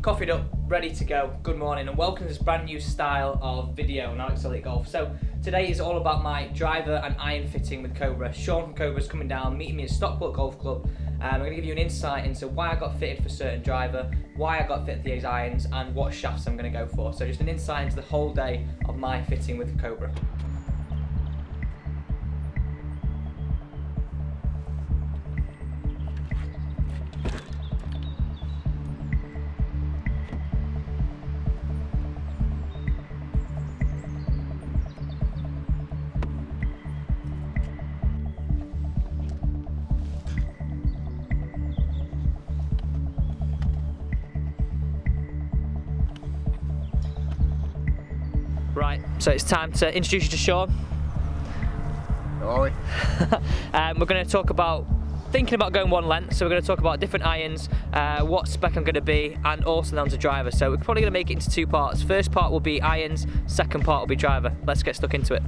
Coffeeed up, ready to go. Good morning and welcome to this brand new style of video on Alex Elite Golf. So today is all about my driver and iron fitting with Cobra. Sean from Cobra is coming down, meeting me at Stockport Golf Club. I'm going to give you an insight into why I got fitted for certain driver, why I got fitted for these irons, and what shafts I'm going to go for. So just an insight into the whole day of my fitting with Cobra. Right, so it's time to introduce you to Sean. How are we? We're going to talk about thinking about going one length, so we're going to talk about different irons, what spec I'm going to be, and also down to driver. So we're probably going to make it into two parts. First part will be irons, second part will be driver. Let's get stuck into it.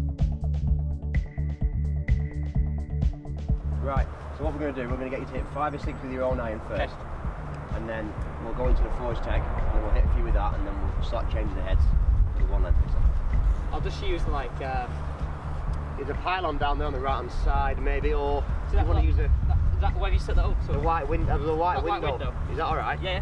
Right, so what we're going to do, we're going to get you to hit 5 or 6 with your own iron first, and then we'll go into the force tag, and then we'll hit a few with that, and then we'll start changing the heads to one length. I'll just use like There's a pylon down there on the right hand side, maybe, or do you want to use a? Is that where you set that up? So the white window. The white white window. Is that all right? Yeah.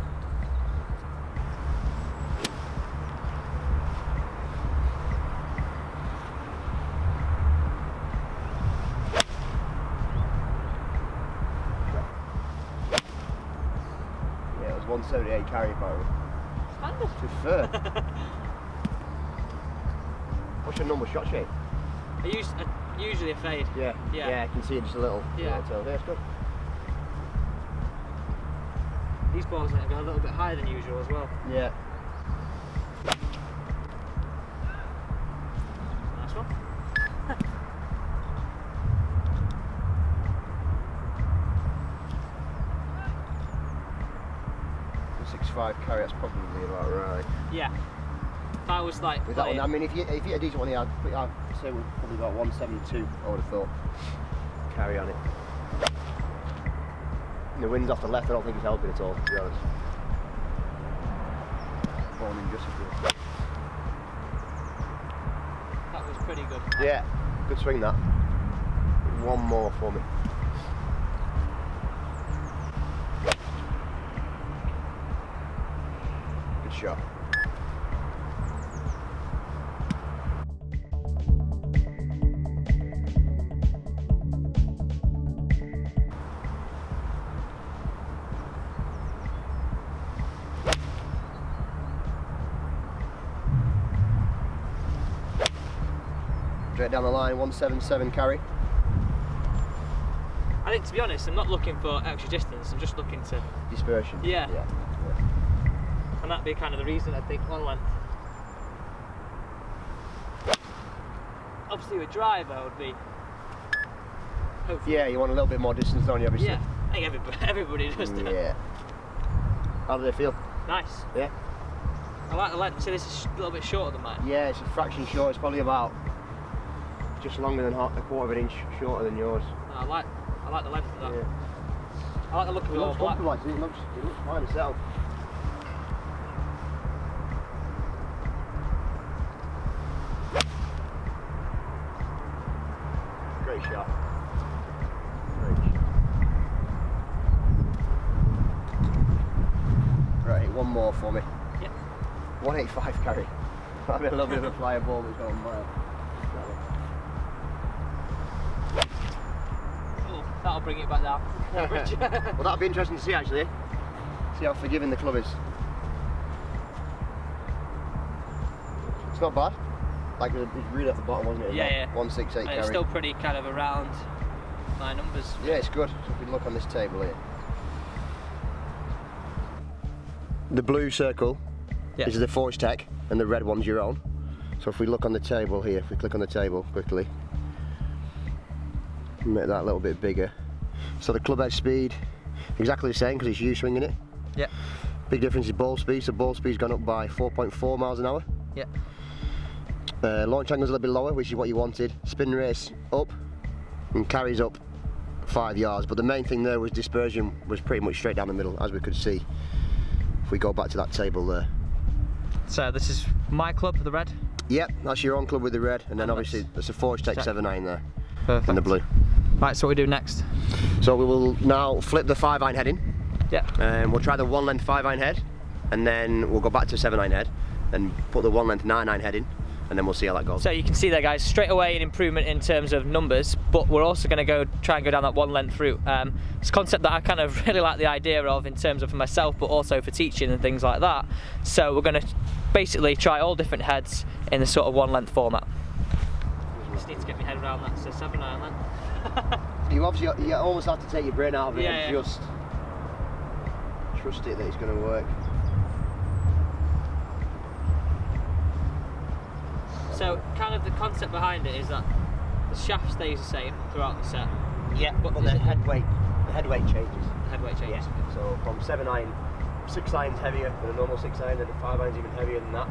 Yeah, it was 178 carry power. Standard. It's fair. What's your normal shot shape? Usually a fade. Yeah. Yeah. Yeah, I can see it just a little. Yeah. So that's good. These balls are going a little bit higher than usual as well. Yeah. Nice one. 6.5 carry. That's probably about right. Yeah. If I was like With that one, I mean, if you hit a decent one here, I'd say we've probably got 172. I would have thought. Carry on it. And the wind's off the left. I don't think it's helping at all, to be honest. Falling just as good. that was pretty good. Yeah, good swing that. One more for me. Good shot. Straight down the line, 177 carry. I think, to be honest, I'm not looking for extra distance. I'm just looking to Dispersion. Yeah. Yeah. and that'd be kind of the reason I think one length. Obviously, with driver would be. Hopefully. Yeah, you want a little bit more distance, don't you? Obviously. Yeah, I think everybody does that. Yeah. How do they feel? Nice. Yeah. I like the length. So this is a little bit shorter than mine. Yeah, it's a fraction short. It's probably about just longer than a quarter of an inch shorter than yours. No, I like the length of that. Yeah. I like the look of It it all looks black. comfortable, actually. It looks fine itself. Great shot. Great shot. Right, one more for me. Yep. 185 carry. I mean, a little bit of a flyer ball that's going mild. Oh, that'll bring it back down. Well, that'll be interesting to see, actually. See how forgiving the club is. It's not bad. Like, it's really off the bottom, wasn't it? Yeah, yeah. 168 And carry. it's still pretty kind of around my numbers. Yeah, it's good. So if we look on this table here. The blue circle is the force tech, and the red one's your own. So if we look on the table here, if we click on the table quickly, make that a little bit bigger. So the club head speed, exactly the same because it's you swinging it. Yeah. Big difference is ball speed, so ball speed's gone up by 4.4 miles an hour. Yeah. Launch angle's a little bit lower, which is what you wanted. Spin rate's up, and carries up 5 yards. But the main thing there was dispersion was pretty much straight down the middle, as we could see we go back to that table there. So this is my club, the red? Yep, that's your own club with the red, and then obviously there's a Forge Tech 7-iron there. Perfect. In the blue. Right, so what we do next? So we will now flip the 5-iron head in. Yeah. We'll try the 1-length 5-iron head, and then we'll go back to 7-iron head, and put the 1-length 9-iron head in, and then we'll see how that goes. So you can see there, guys, straight away an improvement in terms of numbers, but we're also going to try and go down that 1-length route. It's a concept that I kind of really like the idea of in terms of for myself, but also for teaching and things like that. So we're going to basically try all different heads in the sort of 1-length format. Just need to get my head around that. So 7-iron then. You almost have to take your brain out of it and just trust it that it's going to work. So kind of the concept behind it is that the shaft stays the same throughout the set. Yeah, but the head weight changes. The head weight changes. Yeah. So from 7-iron, 6-iron's heavier than a normal 6-iron, and the 5-iron's even heavier than that.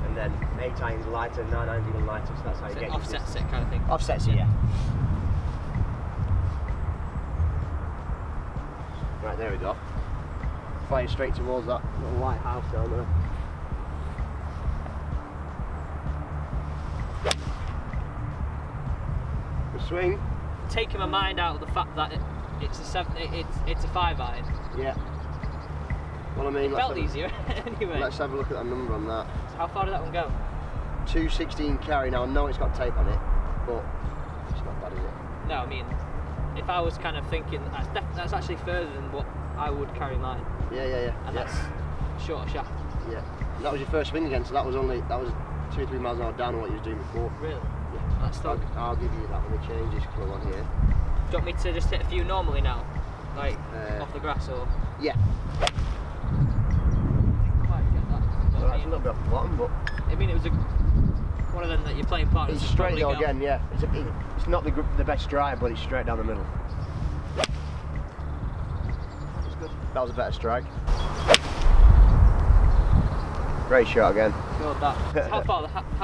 And then 8-iron's lighter, 9-iron's even lighter, so that's how you get it. Offsets it kind of thing. Offsets it, yeah. Right, there we go. Fire straight towards that little white house down there. The swing. Taking my mind out of the fact that it's a 5-iron. Yeah. Well, I mean, it felt easier anyway. Let's have a look at that number on that. So how far did that one go? 216 carry. Now I know it's got tape on it, but it's not bad, is it? No, I mean, if I was kind of thinking that's actually further than what I would carry mine. Yeah. And that's a shorter shaft. Yeah. And that was your first swing again, so that was 2-3 miles an hour down on what you was doing before. Really? Yeah. That's still. I'll give you that when we change this club on here. Do you want me to just hit a few normally now, like off the grass or? Yeah. Well, that's a little bit off the bottom, but I mean, it was one of them that you're playing partners. It's straight though again, yeah. It's not the best drive, but it's straight down the middle. That was good. That was a better strike. Great shot again. Good that. How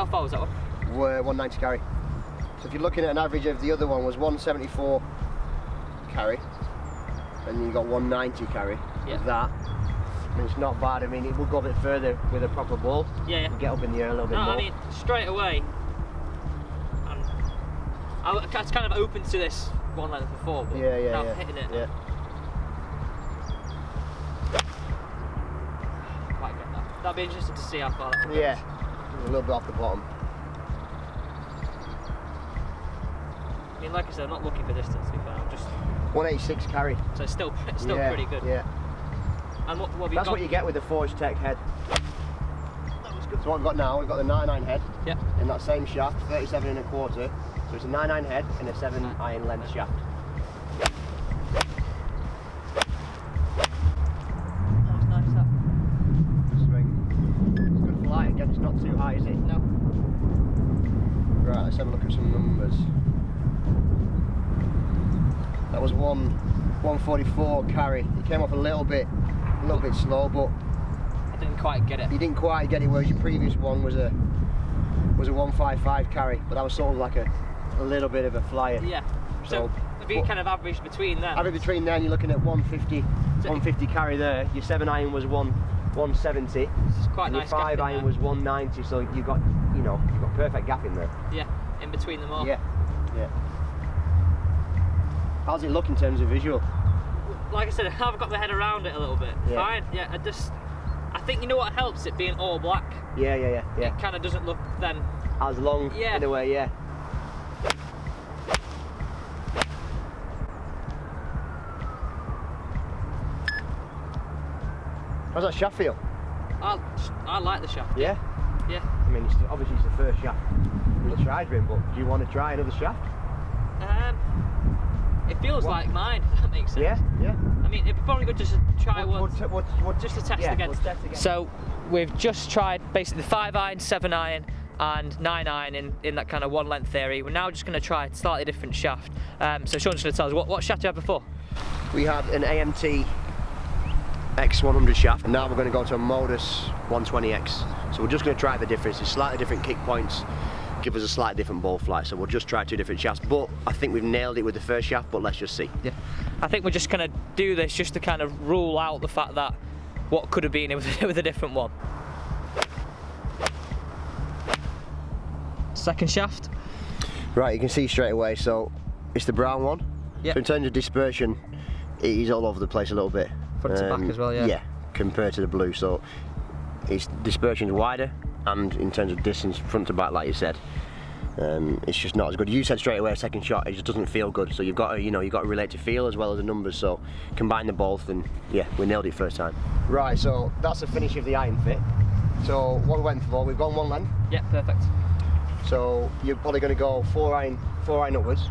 far was that one? 190 carry. So if you're looking at an average of the other one was 174 carry, and you got 190 carry. With that. I mean, it's not bad. I mean, it will go a bit further with a proper ball. Yeah. Get up in the air a little bit more. I mean, straight away, I was kind of open to this 1-length before, but now hitting it. Yeah. Quite get that. That'd be interesting to see how far that one goes. Yeah, a little bit off the bottom. I mean, like I said, I'm not looking for distance to be fair. I'm just 186 carry. So it's still pretty good. Yeah. And what have you That's got? what you get with the Forge Tech head. That was good. So what we've got now, we've got the 9-iron head. Yeah. In that same shaft, 37 1/4. So it's a 9-iron head and a 7-iron length shaft. That was nice. That. Swing. It's good fly again. It's not too high, is it? No. Right. Let's have a look at some numbers. That was 144 carry. It came off a little bit slow, but I didn't quite get it. You didn't quite get it, whereas your previous one was a 155 carry, but that was sort of like a little bit of a flyer. Yeah. So if you kind of average between them. Average between them, you're looking at 150 carry there. Your 7-iron was 170. It's quite nice. Your 5-iron was 190. So you've got perfect gap in there. Yeah. In between them all. Yeah. How's it look in terms of visual? Like I said, I've got my head around it a little bit. Yeah. Fine. Yeah. I think you know what helps it being all black. Yeah. It kind of doesn't look then as long in a way, yeah. How's that shaft feel? I like the shaft. Yeah? Yeah. I mean, obviously it's the first shaft we tried with him, but do you want to try another shaft? It feels like mine, if that makes sense. Yeah. I mean, it'd be probably good just to try one. Just to test again. So we've just tried basically the 5-iron, 7-iron and 9-iron in that kind of 1-length theory. We're now just going to try a slightly different shaft. So Sean's going to tell us what shaft you had before? We had an AMT X100 shaft, and now we're going to go to a Modus 120X. So we're just going to try the difference. It's slightly different kick points, give us a slightly different ball flight. So we'll just try 2 different shafts, but I think we've nailed it with the first shaft, but let's just see. Yeah. I think we're just going to do this just to kind of rule out the fact that what could have been with a different one. Second shaft. Right, you can see straight away, so it's the brown one. Yep. So in terms of dispersion, it is all over the place a little bit. Front to back as well, yeah. Yeah, compared to the blue, so its dispersion is wider, and in terms of distance, front to back, like you said, it's just not as good. You said straight away, a second shot, it just doesn't feel good. So you've got to, you've got to relate to feel as well as the numbers. So combine the both, and yeah, we nailed it first time. Right, so that's the finish of the iron fit. So what we went for, we've gone one length. Yeah, perfect. So you're probably going to go four iron upwards.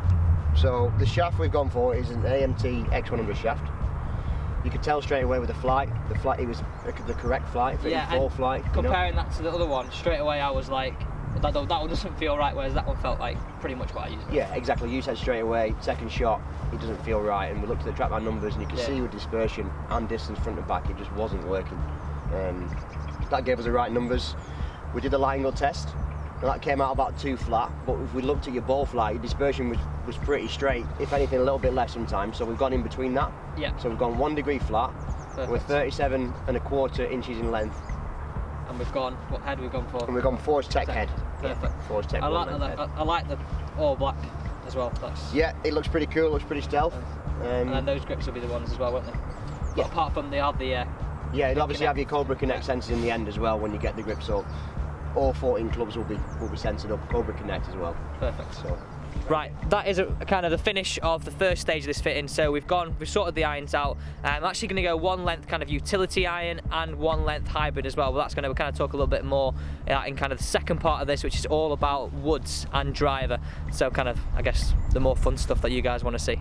So the shaft we've gone for is an AMT X100 shaft. You could tell straight away with the flight, it was the correct flight, full flight. Comparing that to the other one, straight away I was like, that one doesn't feel right, whereas that one felt like pretty much what I used. Yeah, exactly. You said straight away, second shot, it doesn't feel right, and we looked at the track bar numbers, and you can see with dispersion and distance front and back, it just wasn't working. That gave us the right numbers. We did the line angle test, and that came out about 2 flat, but if we looked at your ball flight, your dispersion was pretty straight, if anything a little bit less sometimes, so we've gone in between that. Yeah. So we've gone 1 degree flat, with 37.25 inches in length. And we've gone, what head we've gone for? And we've gone Forge Tech head. Perfect. Yeah, Forge Tech I like the all black as well. Yeah, it looks pretty cool, looks pretty stealth. And then those grips will be the ones as well, won't they? But yeah. Apart from they have the yeah, it'll obviously have your Cobra Connect sensors in the end as well when you get the grip, so all 14 clubs will be sensored up, Cobra Connect as well. Perfect. So. Right, that is a kind of the finish of the first stage of this fitting. So we've sorted the irons out. I'm actually going to go 1 length kind of utility iron and 1 length hybrid as well. But that's going to kind of talk a little bit more in kind of the second part of this, which is all about woods and driver. So kind of, I guess, the more fun stuff that you guys want to see.